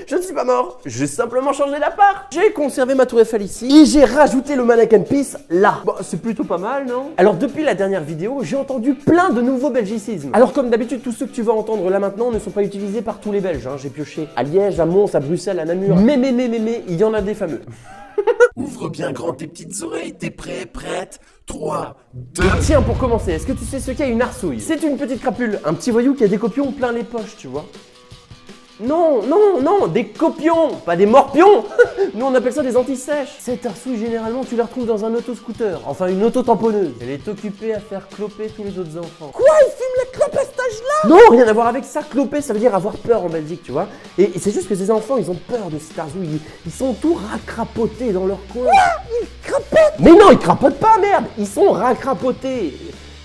Je ne suis pas mort, j'ai simplement changé d'appart. J'ai conservé ma tour Eiffel ici et j'ai rajouté le mannequin piece là. Bon, c'est plutôt pas mal, non? Alors depuis la dernière vidéo, j'ai entendu plein de nouveaux belgicismes. Alors comme d'habitude, tous ceux que tu vas entendre là maintenant ne sont pas utilisés par tous les Belges. J'ai pioché à Liège, à Mons, à Bruxelles, à Namur. Mais, il y en a des fameux. Ouvre bien grand tes petites oreilles, t'es prêt, prête? 3, 2... Tiens, pour commencer, est-ce que tu sais ce qu'est une arsouille? C'est une petite crapule, un petit voyou qui a des copions plein les poches, tu vois. Non, des copions, pas des morpions. Nous on appelle ça des anti-sèches. Cette arsouille, généralement, tu la retrouves dans un autoscooter, enfin une auto-tamponneuse. Elle est occupée à faire cloper tous les autres enfants. Quoi? Ils fument la clope à cet âge-là? Non, rien à voir avec ça. Cloper, ça veut dire avoir peur en Belgique, tu vois. Et c'est juste que ces enfants, ils ont peur de cette arsouille. Ils sont tout racrapotés dans leur coin. Quoi? Ils crapotent? Mais non, ils crapotent pas, merde. Ils sont racrapotés.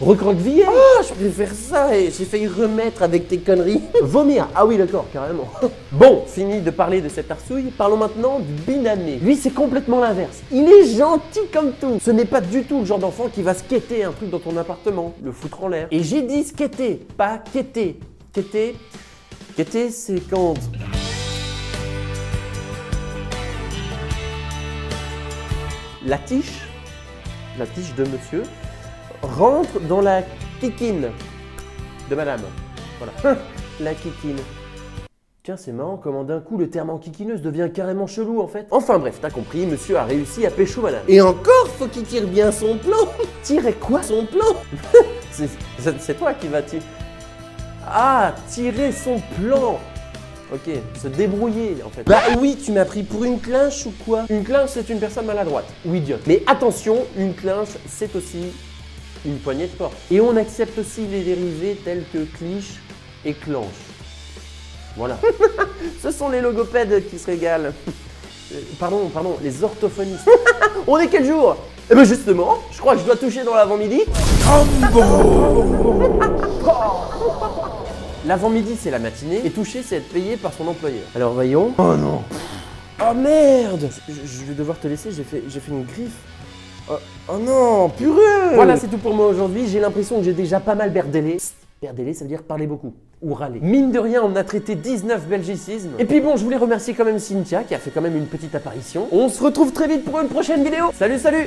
Recroquevillé. Oh, je préfère ça et j'ai failli remettre avec tes conneries. Vomir. Ah oui, d'accord, carrément. Bon, fini de parler de cette arsouille, parlons maintenant du binané. Lui, c'est complètement l'inverse. Il est gentil comme tout. Ce n'est pas du tout le genre d'enfant qui va skater un truc dans ton appartement, le foutre en l'air. Et j'ai dit skater, pas quêter. Quêter, c'est quand... La tiche de monsieur, rentre dans la kikine de madame. Voilà, la kikine. Tiens, c'est marrant comment d'un coup le terme enquiquineuse devient carrément chelou en fait. Enfin bref, t'as compris, monsieur a réussi à pécho madame. Et encore, faut qu'il tire bien son plan. Tirer quoi? Son plan? C'est toi qui vas tirer. Ah, tirer son plan. Ok, se débrouiller en fait. Bah oui, tu m'as pris pour une clinche ou quoi? Une clinche, c'est une personne maladroite ou idiote. Mais attention, une clinche, c'est aussi une poignée de porte. Et on accepte aussi les dérivés tels que cliche et clanche. Voilà. Ce sont les logopèdes qui se régalent. Pardon, les orthophonistes. On est quel jour? Eh ben justement, je crois que je dois toucher dans l'avant-midi. L'avant-midi, c'est la matinée et toucher, c'est être payé par son employeur. Alors voyons. Oh non. Oh merde. Je vais devoir te laisser, j'ai fait une griffe. Oh non, purée! Voilà, c'est tout pour moi aujourd'hui. J'ai l'impression que j'ai déjà pas mal berdélé. Berdélé, ça veut dire parler beaucoup ou râler. Mine de rien, on a traité 19 belgicismes. Et puis bon, je voulais remercier quand même Cynthia qui a fait quand même une petite apparition. On se retrouve très vite pour une prochaine vidéo. Salut!